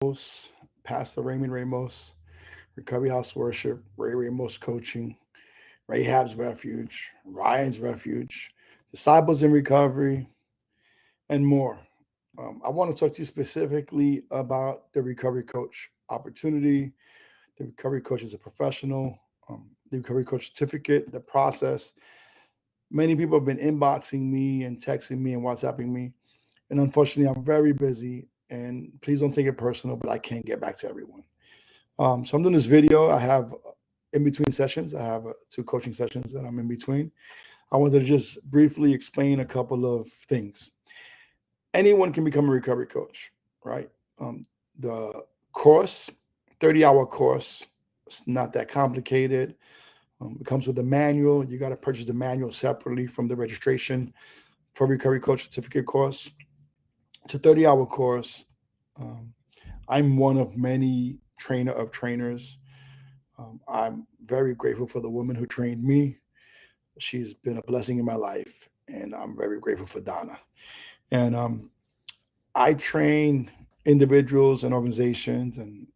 Ramos, Pastor Raymond Ramos, Recovery House Worship, Ray Ramos Coaching, Rahab's Refuge, Ryan's Refuge, Disciples in Recovery, and more. I want to talk to you specifically about the recovery coach opportunity, the recovery coach as a professional, the recovery coach certificate, the process. Many people have been inboxing me and texting me and WhatsApping me. And unfortunately, I'm very busy. And please don't take it personal, but I can't get back to everyone. So I'm doing this video. I have in between sessions, I have two coaching sessions that I'm in between. I wanted to just briefly explain a couple of things. Anyone can become a recovery coach, right? The course, 30-hour course, it's not that complicated. It comes with a manual. You got to purchase the manual separately from the registration for recovery coach certificate course. It's a 30-hour course. Um, I'm one of many trainer of trainers. I'm very grateful for the woman who trained me. She's been a blessing in my life, and I'm very grateful for Donna. And I train individuals and organizations and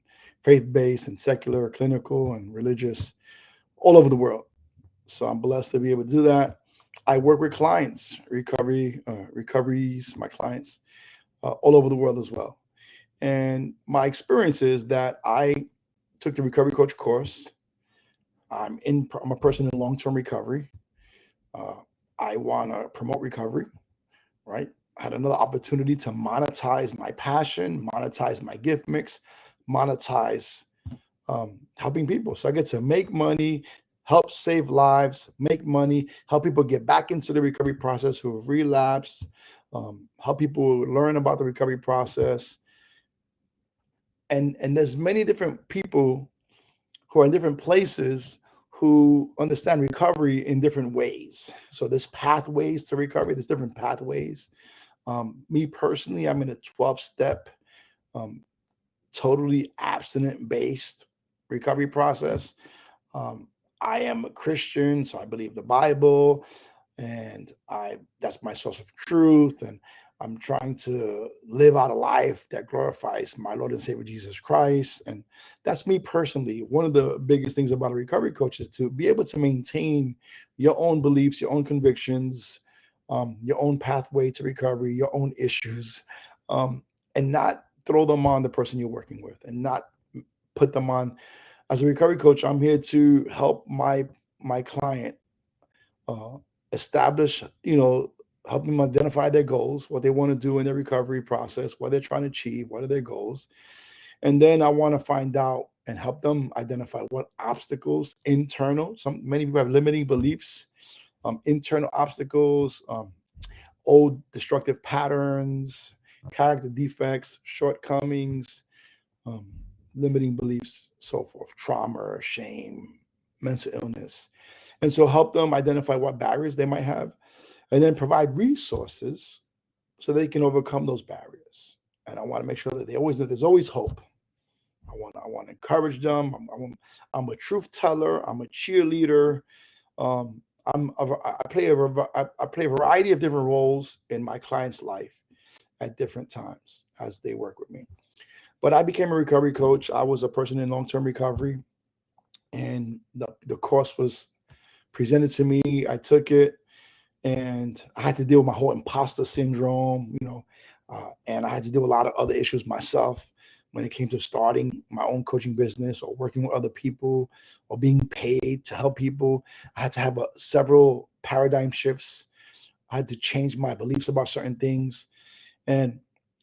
faith-based and secular, clinical and religious all over the world. So I'm blessed to be able to do that. I work with clients, recoveries, my clients all over the world as well. And my experience is that I took the recovery coach course. I'm a person in long-term recovery. Uh, I want to promote recovery, right? I had another opportunity to monetize my passion, monetize my gift mix, monetize helping people. So I get to make money, help save lives, make money, help people get back into the recovery process who have relapsed, help people learn about the recovery process. And there's many different people who are in different places who understand recovery in different ways. So there's pathways to recovery, there's different pathways. Me personally, I'm in a 12-step, um, totally abstinent based recovery process. Um, I am a Christian, so I believe the Bible, and I that's my source of truth. And I'm trying to live out a life that glorifies my Lord and Savior Jesus Christ. And that's me personally. One of the biggest things about a recovery coach is to be able to maintain your own beliefs, your own convictions, your own pathway to recovery, your own issues, um, and not throw them on the person you're working with, and not put them on. As a recovery coach, I'm here to help my client uh, establish, help them identify their goals, what they want to do in their recovery process, what they're trying to achieve, what are their goals. And then I want to find out and help them identify what obstacles, internal, many people have limiting beliefs, internal obstacles, old destructive patterns, character defects, shortcomings, um, limiting beliefs, so forth, trauma, shame, mental illness. And so help them identify what barriers they might have and then provide resources so they can overcome those barriers. And I want to make sure that they always know there's always hope. I want to encourage them. I'm a truth teller. I'm a cheerleader. I play a variety of different roles in my client's life at different times as they work with me. But I became a recovery coach. I was a person in long term recovery, and the course was presented to me. I took it, and I had to deal with my whole imposter syndrome, and I had to deal with a lot of other issues myself when it came to starting my own coaching business or working with other people or being paid to help people. I had to have several paradigm shifts. I had to change my beliefs about certain things. And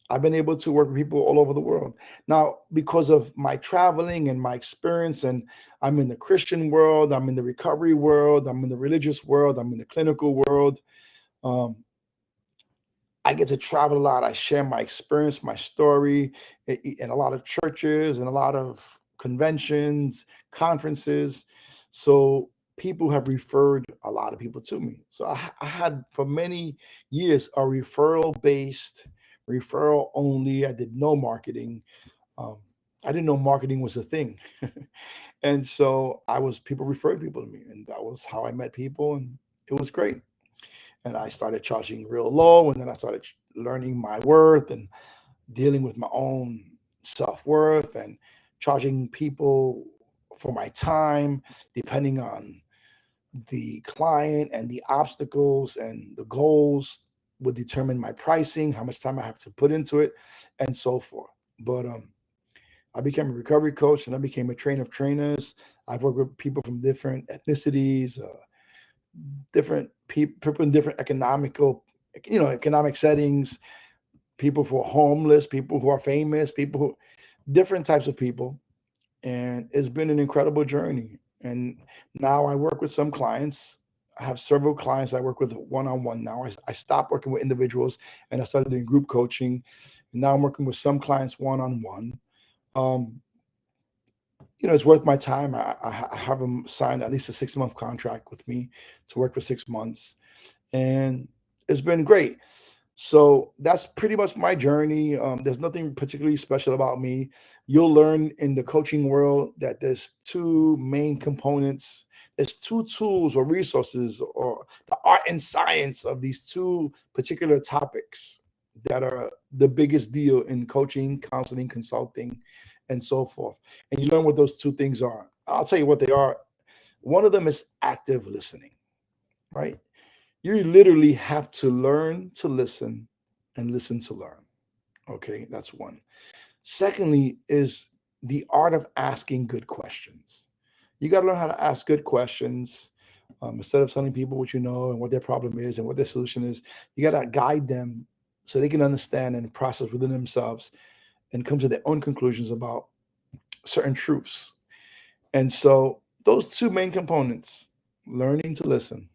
I've been able to work with people all over the world. Now, because of my traveling and my experience, and I'm in the Christian world, I'm in the recovery world, I'm in the religious world, I'm in the clinical world. Um, I get to travel a lot. I share my experience, my story in a lot of churches and a lot of conventions, conferences. So people have referred a lot of people to me. So I had for many years a referral based, referral only. I did no marketing. Um, I didn't know marketing was a thing. And so people referred people to me, and that was how I met people. And it was great. And I started charging real low, and then I started learning my worth and dealing with my own self-worth and charging people for my time, depending on the client and the obstacles and the goals would determine my pricing, how much time I have to put into it, and so forth. But I became a recovery coach and I became a trainer of trainers. I've worked with people from different ethnicities, different people in different economic settings, people who are homeless, people who are famous, different types of people. And it's been an incredible journey. And now I work with some clients. I have several clients I work with one-on-one now. I stopped working with individuals and I started doing group coaching. And now I'm working with some clients one-on-one. Um, it's worth my time. I have them signed at least a 6-month contract with me to work for 6 months. And it's been great. So that's pretty much my journey. There's nothing particularly special about me. You'll learn in the coaching world that there's two main components. There's two tools or resources or the art and science of these two particular topics that are the biggest deal in coaching, counseling, consulting, and so forth. And you learn what those two things are. I'll tell you what they are. One of them is active listening, right? You literally have to learn to listen and listen to learn. Okay, that's one. Secondly, is the art of asking good questions. You got to learn how to ask good questions. Instead of telling people what you know and what their problem is and what their solution is, you got to guide them so they can understand and process within themselves and come to their own conclusions about certain truths. And so, those two main components, learning to listen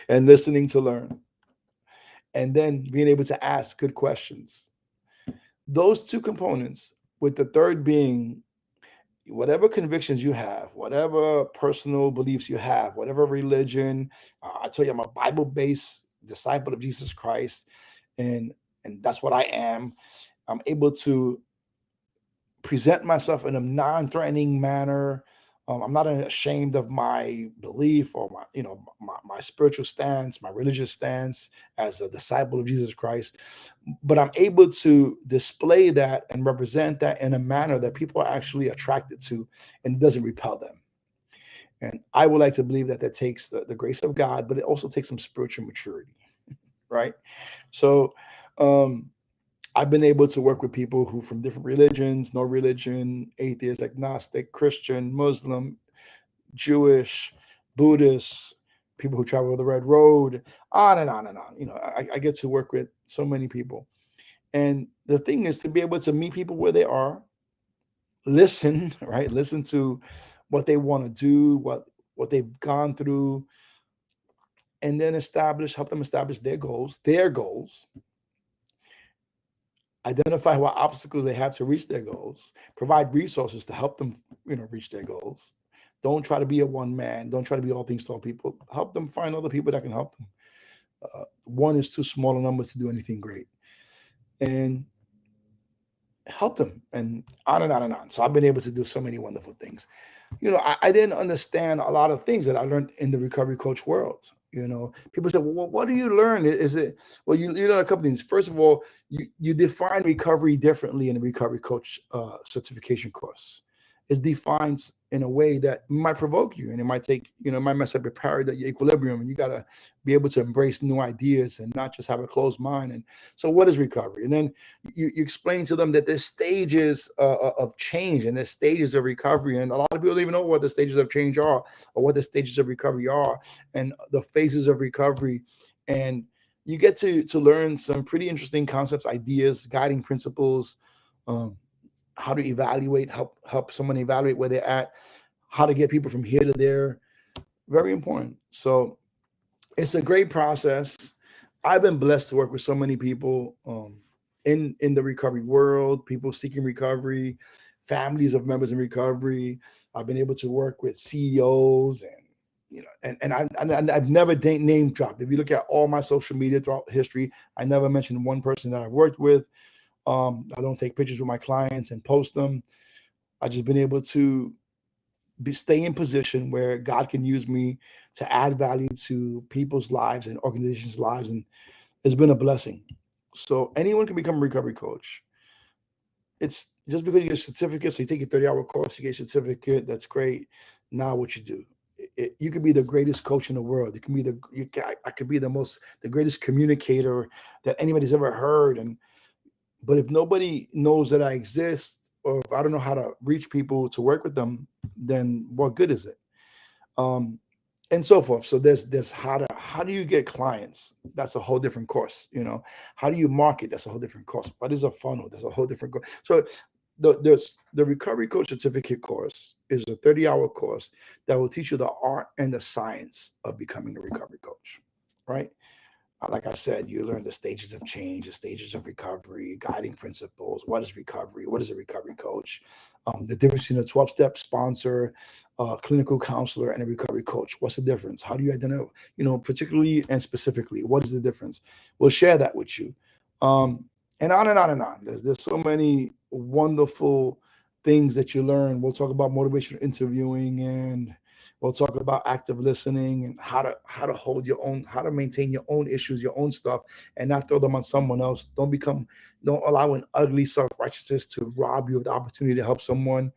and listening to learn, and then being able to ask good questions. Those two components, with the third being whatever convictions you have, whatever personal beliefs you have, whatever religion. I tell you, I'm a Bible-based disciple of Jesus Christ, and that's what I am. I'm able to present myself in a non-threatening manner. I'm not ashamed of my belief or my spiritual stance, my religious stance as a disciple of Jesus Christ. But I'm able to display that and represent that in a manner that people are actually attracted to and doesn't repel them. And I would like to believe that takes the grace of God, but it also takes some spiritual maturity, right? So, um, I've been able to work with people who from different religions, no religion, atheist, agnostic, Christian, Muslim, Jewish, Buddhist, people who travel the red road, on and on and on. I get to work with so many people. And the thing is to be able to meet people where they are, listen, right? Listen to what they want to do, what they've gone through, and then help them establish their goals, identify what obstacles they have to reach their goals, provide resources to help them, reach their goals. Don't try to be a one man. Don't try to be all things to all people. Help them find other people that can help them. One is too small a number to do anything great, and help them, and on and on and on. So I've been able to do so many wonderful things. I didn't understand a lot of things that I learned in the recovery coach world. People say, well, what do you learn? Is it, well, you learn a couple things. First of all, you define recovery differently in the recovery coach certification course. It's defined in a way that might provoke you, and it might might mess up your equilibrium, and you got to be able to embrace new ideas and not just have a closed mind. And so, what is recovery? And then you explain to them that there's stages of change and there's stages of recovery, and a lot of people don't even know what the stages of change are or what the stages of recovery are and the phases of recovery. And you get to learn some pretty interesting concepts, ideas, guiding principles, how to help someone evaluate where they're at, how to get people from here to there. Very important. So it's a great process. I've been blessed to work with so many people in the recovery world, people seeking recovery, families of members in recovery. I've been able to work with CEOs and I've never name dropped. If you look at all my social media throughout history, I never mentioned one person that I've worked with. I don't take pictures with my clients and post them. I've just been able to stay in position where God can use me to add value to people's lives and organizations' lives. And it's been a blessing. So anyone can become a recovery coach. it's just because you get a certificate, so you take your 30-hour course, you get a certificate, that's great. Now what you do. You could be the greatest coach in the world. You can be I could be the greatest communicator that anybody's ever heard. But if nobody knows that I exist, or if I don't know how to reach people to work with them, then what good is it? Um, and so forth. So there's how do you get clients? That's a whole different course. How do you market? That's a whole different course. What is a funnel? That's a whole different course. So the recovery coach certificate course is a 30-hour course that will teach you the art and the science of becoming a recovery coach, right? Like I said, you learn the stages of change, the stages of recovery, guiding principles. What is recovery? What is a recovery coach? The difference between a 12-step sponsor, clinical counselor, and a recovery coach. What's the difference? How do you identify, particularly and specifically, what is the difference? We'll share that with you. And on and on and on. There's so many wonderful things that you learn. We'll talk about motivational interviewing, and we'll talk about active listening and how to hold your own, how to maintain your own issues, your own stuff, and not throw them on someone else. Don't allow an ugly self-righteousness to rob you of the opportunity to help someone.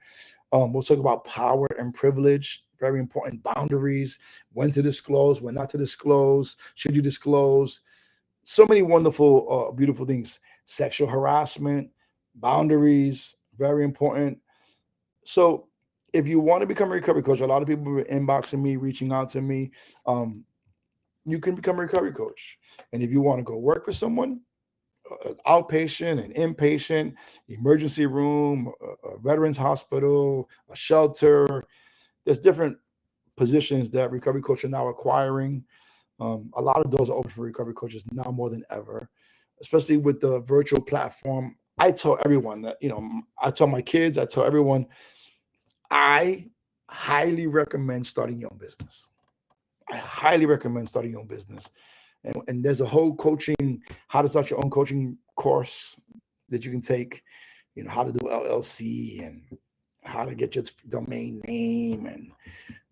We'll talk about power and privilege, very important. Boundaries, when to disclose, when not to disclose, should you disclose. So many wonderful, beautiful things. Sexual harassment, boundaries, very important. So if you want to become a recovery coach, a lot of people are inboxing me, reaching out to me. You can become a recovery coach. And if you want to go work for someone, outpatient and inpatient, emergency room, a veterans hospital, a shelter, there's different positions that recovery coaches are now acquiring. A lot of doors are open for recovery coaches now more than ever, especially with the virtual platform. I tell everyone that, I tell my kids, I tell everyone, I highly recommend starting your own business. I highly recommend starting your own business. And there's a whole coaching, how to start your own coaching course that you can take, how to do LLC and how to get your domain name and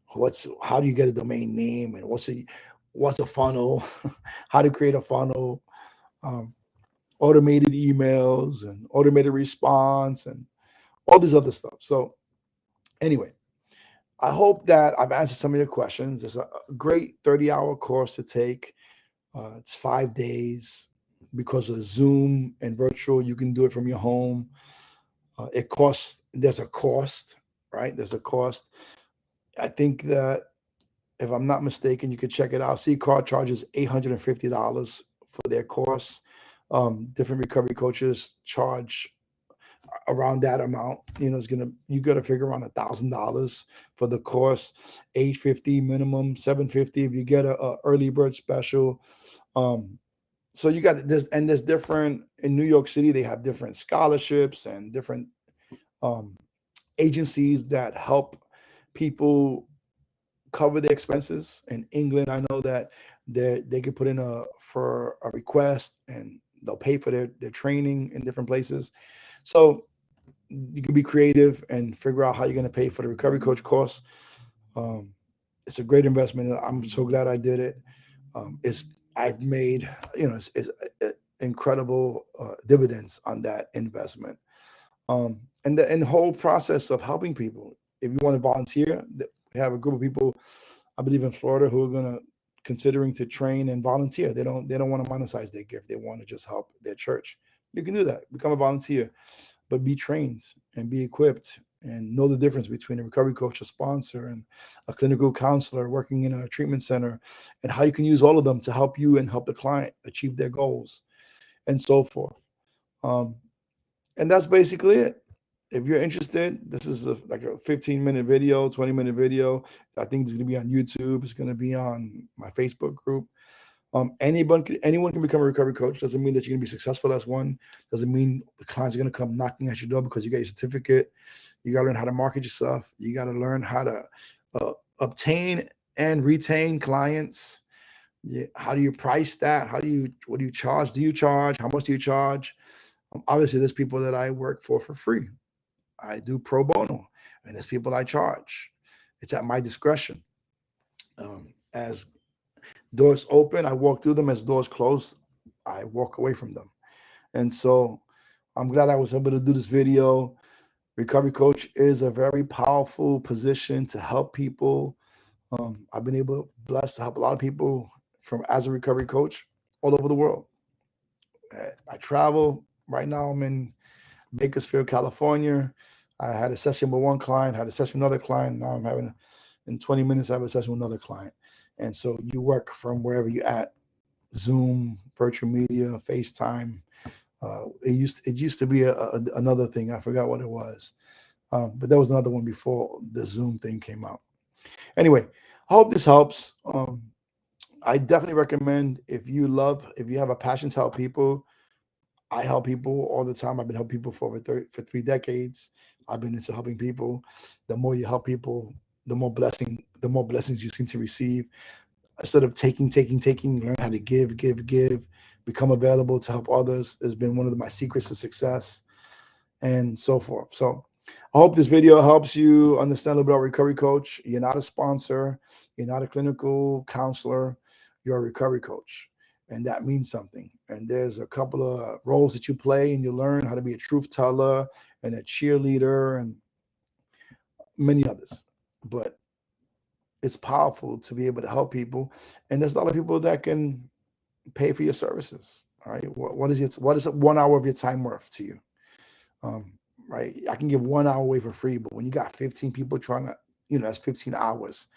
how do you get a domain name and what's a funnel, how to create a funnel, automated emails and automated response and all this other stuff. So anyway, I hope that I've answered some of your questions. It's a great 30-hour course to take. It's 5 days. Because of Zoom and virtual, you can do it from your home. There's a cost, right? There's a cost. I think that if I'm not mistaken, you could check it out. C-Card charges $850 for their course. Different recovery coaches charge around that amount. You got to figure around $1,000 for the course. $850 minimum, $750 if you get a early bird special. So you got this, and there's different in New York City. They have different scholarships and different agencies that help people cover their expenses. In England, I know that they can put in for a request and they'll pay for their training in different places. So you can be creative and figure out how you're going to pay for the recovery coach course. It's a great investment. I'm so glad I did it. I've made it's incredible dividends on that investment. And the whole process of helping people. If you want to volunteer, we have a group of people, I believe in Florida, who are considering to train and volunteer. They don't want to monetize their gift. They want to just help their church. You can do that. Become a volunteer, but be trained and be equipped and know the difference between a recovery coach, a sponsor, and a clinical counselor working in a treatment center, and how you can use all of them to help you and help the client achieve their goals and so forth. And that's basically it. If you're interested, this is like a 15-minute video, 20-minute video. I think it's going to be on YouTube. It's going to be on my Facebook group. Anyone can become a recovery coach. Doesn't mean that you're going to be successful as one. Doesn't mean the clients are going to come knocking at your door because you got your certificate. You got to learn how to market yourself. You got to learn how to obtain and retain clients. How do you price that? What do you charge? Do you charge? How much do you charge? Obviously, there's people that I work for free. I do pro bono, and there's people I charge. It's at my discretion. As doors open, I walk through them. As doors close, I walk away from them. And so I'm glad I was able to do this video. Recovery coach is a very powerful position to help people. I've been blessed to help a lot of people as a recovery coach all over the world. I travel. Right now I'm in Bakersfield, California. I had a session with one client, had a session with another client. Now I'm having, in 20 minutes, I have a session with another client. And so you work from wherever you're at, Zoom, virtual media, FaceTime. It used to be another thing. I forgot what it was. But there was another one before the Zoom thing came out. Anyway, I hope this helps. I definitely recommend if you have a passion to help people. I help people all the time. I've been helping people for 3 decades. I've been into helping people. The more you help people, the more blessings you seem to receive. Instead of taking, learn how to give, become available to help others has been one of my secrets to success, and so forth. So I hope this video helps you understand a little bit about recovery coach. You're not a sponsor. You're not a clinical counselor. You're a recovery coach. And that means something. And there's a couple of roles that you play, and you learn how to be a truth teller and a cheerleader and many others. But it's powerful to be able to help people. And there's a lot of people that can pay for your services. All right. What is 1 hour of your time worth to you? Right. I can give 1 hour away for free, but when you got 15 people trying to, that's 15 hours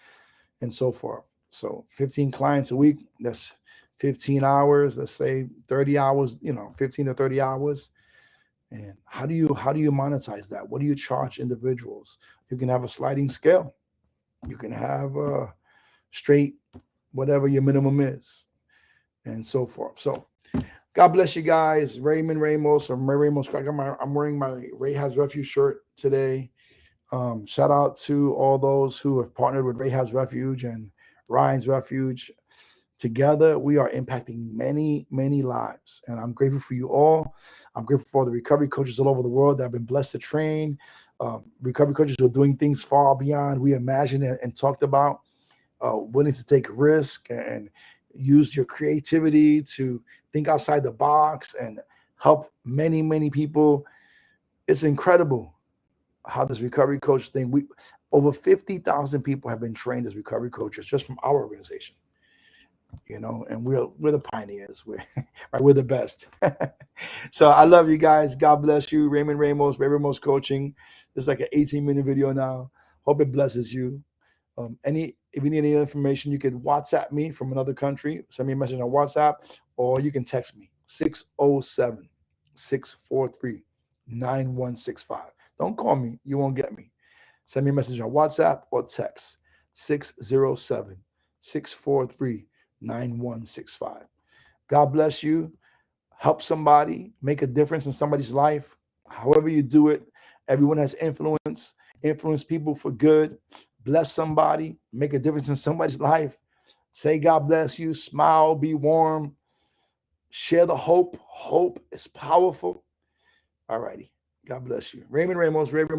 and so forth. So 15 clients a week, that's 15 hours, let's say 30 hours, 15 to 30 hours. And how do you monetize that? What do you charge individuals? You can have a sliding scale. You can have a straight, whatever your minimum is, and so forth. So God bless you guys. Raymond Ramos or Ray Ramos. I'm wearing my Rahab's Refuge shirt today. Shout out to all those who have partnered with Rahab's Refuge and Ryan's Refuge. Together, we are impacting many, many lives. And I'm grateful for you all. I'm grateful for the recovery coaches all over the world that have been blessed to train. Recovery coaches who are doing things far beyond we imagined and talked about. Willing to take risk and use your creativity to think outside the box and help many, many people. It's incredible how this recovery coach thing, over 50,000 people have been trained as recovery coaches just from our organization. And we're the pioneers. We're the best. So I love you guys. God bless you. Raymond Ramos, Ray Ramos Coaching. This is like an 18-minute video now. Hope it blesses you. If you need any information, you can WhatsApp me from another country. Send me a message on WhatsApp, or you can text me 607-643-9165. Don't call me. You won't get me. Send me a message on WhatsApp or text 607-643-9165. God bless you. Help somebody, make a difference in somebody's life. However you do it, everyone has influence. Influence people for good. Bless somebody, make a difference in somebody's life. Say God bless you. Smile, be warm. Share the hope. Hope is powerful. All righty. God bless you. Raymond Ramos, Ray Ramos.